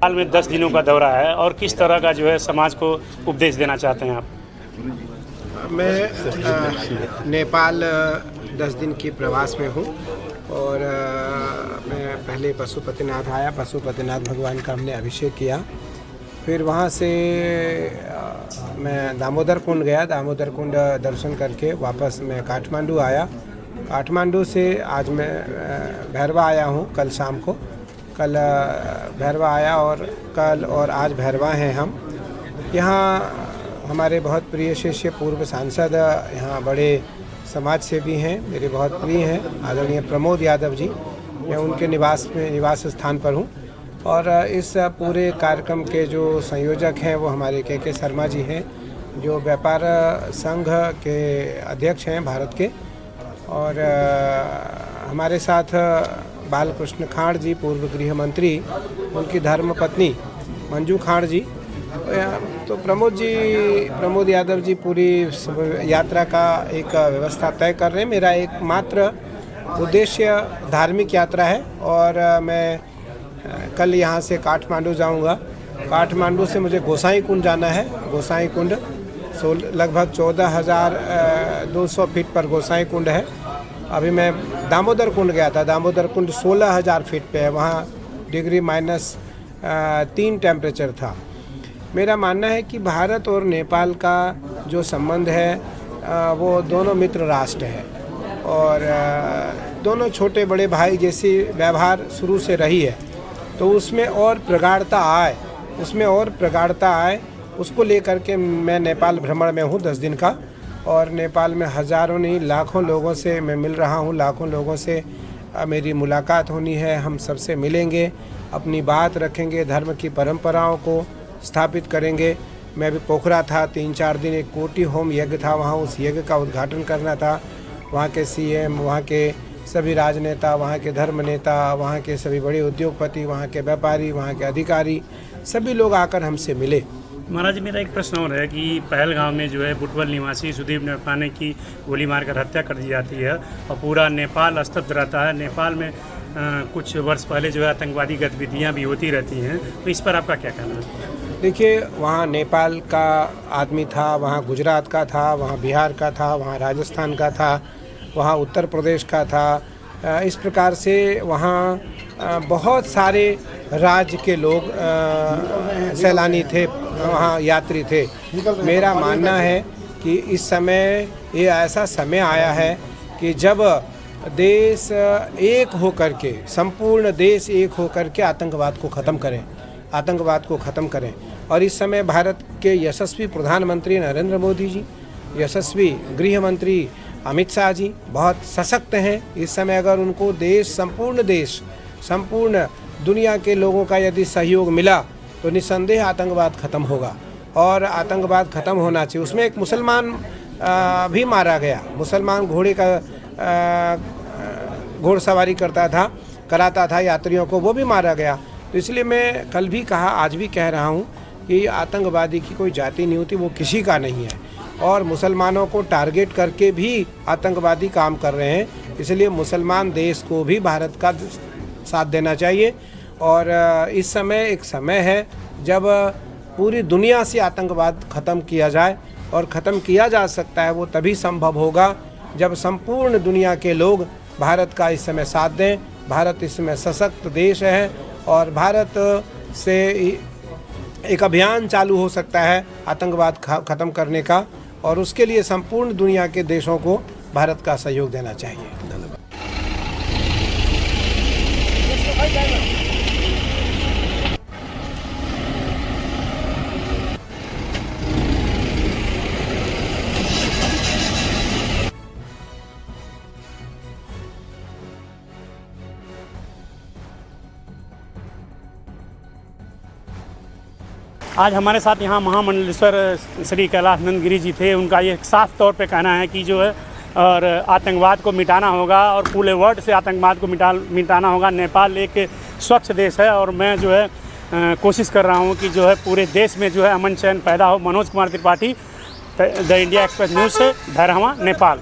हाल में 10 दिनों का दौरा है और किस तरह का जो है समाज को उपदेश देना चाहते हैं आप? मैं नेपाल 10 दिन की प्रवास में हूँ और मैं पहले पशुपतिनाथ आया। पशुपतिनाथ भगवान का हमने अभिषेक किया। फिर वहाँ से मैं दामोदर कुंड गया। दामोदर कुंड दर्शन करके वापस मैं काठमांडू आया। काठमांडू से आज मैं भैरवा आया हूँ। कल शाम को भैरवा आया और कल और आज भैरवा हैं हम। यहाँ हमारे बहुत प्रिय शिष्य पूर्व सांसद यहाँ बड़े समाज सेवी हैं, मेरे बहुत प्रिय हैं, आदरणीय प्रमोद यादव जी। मैं उनके निवास स्थान पर हूँ और इस पूरे कार्यक्रम के जो संयोजक हैं वो हमारे के शर्मा जी हैं, जो व्यापार संघ के अध्यक्ष हैं भारत के। और हमारे साथ बालकृष्ण खाड़ जी, पूर्व गृह मंत्री, उनकी धर्मपत्नी मंजू खाड़ जी। तो प्रमोद यादव जी पूरी यात्रा का एक व्यवस्था तय कर रहे हैं। मेरा एकमात्र उद्देश्य धार्मिक यात्रा है और मैं कल यहाँ से काठमांडू जाऊँगा। काठमांडू से मुझे गोसाई कुंड जाना है। गोसाई कुंड लगभग 14,200 फीट पर गोसाई कुंड है। अभी मैं दामोदर कुंड गया था। दामोदर कुंड 16,000 फीट पे है। वहाँ -3 टेम्परेचर था। मेरा मानना है कि भारत और नेपाल का जो संबंध है वो दोनों मित्र राष्ट्र है और दोनों छोटे बड़े भाई जैसी व्यवहार शुरू से रही है। तो उसमें और प्रगाढ़ता आए उसको लेकर के मैं नेपाल भ्रमण में हूँ 10 दिन का। और नेपाल में हज़ारों नहीं लाखों लोगों से मैं मिल रहा हूँ। लाखों लोगों से मेरी मुलाकात होनी है। हम सबसे मिलेंगे, अपनी बात रखेंगे, धर्म की परंपराओं को स्थापित करेंगे। मैं भी पोखरा था 3-4 दिन, एक कोटि होम यज्ञ था वहाँ, उस यज्ञ का उद्घाटन करना था। वहाँ के सीएम, वहाँ के सभी राजनेता, वहाँ के धर्म नेता, वहाँ के सभी बड़े उद्योगपति, वहाँ के व्यापारी, वहाँ के अधिकारी, सभी लोग आकर हमसे मिले। महाराज जी, मेरा एक प्रश्न और है कि पहलगाम में जो है बुटवल निवासी सुदीप नेपाने की गोली मारकर हत्या कर दी जाती है और पूरा नेपाल स्तब्ध रहता है। नेपाल में कुछ वर्ष पहले जो है आतंकवादी गतिविधियां भी होती रहती हैं, तो इस पर आपका क्या कहना है? देखिए, वहाँ नेपाल का आदमी था, वहाँ गुजरात का था, वहाँ बिहार का था, वहाँ राजस्थान का था, वहाँ उत्तर प्रदेश का था। इस प्रकार से वहाँ बहुत सारे राज्य के लोग सैलानी थे, वहाँ यात्री थे। मेरा मानना है कि इस समय ये ऐसा समय आया है कि जब देश एक होकर के, संपूर्ण देश एक होकर के आतंकवाद को ख़त्म करें। और इस समय भारत के यशस्वी प्रधानमंत्री नरेंद्र मोदी जी, यशस्वी गृह मंत्री अमित शाह जी बहुत सशक्त हैं। इस समय अगर उनको संपूर्ण दुनिया के लोगों का यदि सहयोग मिला तो निस्संदेह आतंकवाद ख़त्म होगा और आतंकवाद ख़त्म होना चाहिए। उसमें एक मुसलमान भी मारा गया। मुसलमान घोड़सवारी कराता था यात्रियों को, वो भी मारा गया। तो इसलिए मैं कल भी कहा, आज भी कह रहा हूँ कि आतंकवादी की कोई जाति नहीं होती, वो किसी का नहीं है। और मुसलमानों को टारगेट करके भी आतंकवादी काम कर रहे हैं। इसलिए मुसलमान देश को भी भारत का साथ देना चाहिए। और इस समय एक समय है जब पूरी दुनिया से आतंकवाद ख़त्म किया जाए, और ख़त्म किया जा सकता है वो तभी संभव होगा जब संपूर्ण दुनिया के लोग भारत का इस समय साथ दें। भारत इस समय सशक्त देश है और भारत से एक अभियान चालू हो सकता है आतंकवाद ख़त्म करने का, और उसके लिए संपूर्ण दुनिया के देशों को भारत का सहयोग देना चाहिए। धन्यवाद। आज हमारे साथ यहाँ महामंडलेश्वर श्री कैलाश नंद गिरी जी थे। उनका ये साफ तौर पे कहना है कि जो है और आतंकवाद को मिटाना होगा और पूरे वर्ल्ड से आतंकवाद को मिटाना होगा। नेपाल एक स्वच्छ देश है और मैं जो है कोशिश कर रहा हूँ कि जो है पूरे देश में जो है अमन चैन पैदा हो। Manoj Kumar Tripathi, the India express news से भैरहवा, नेपाल।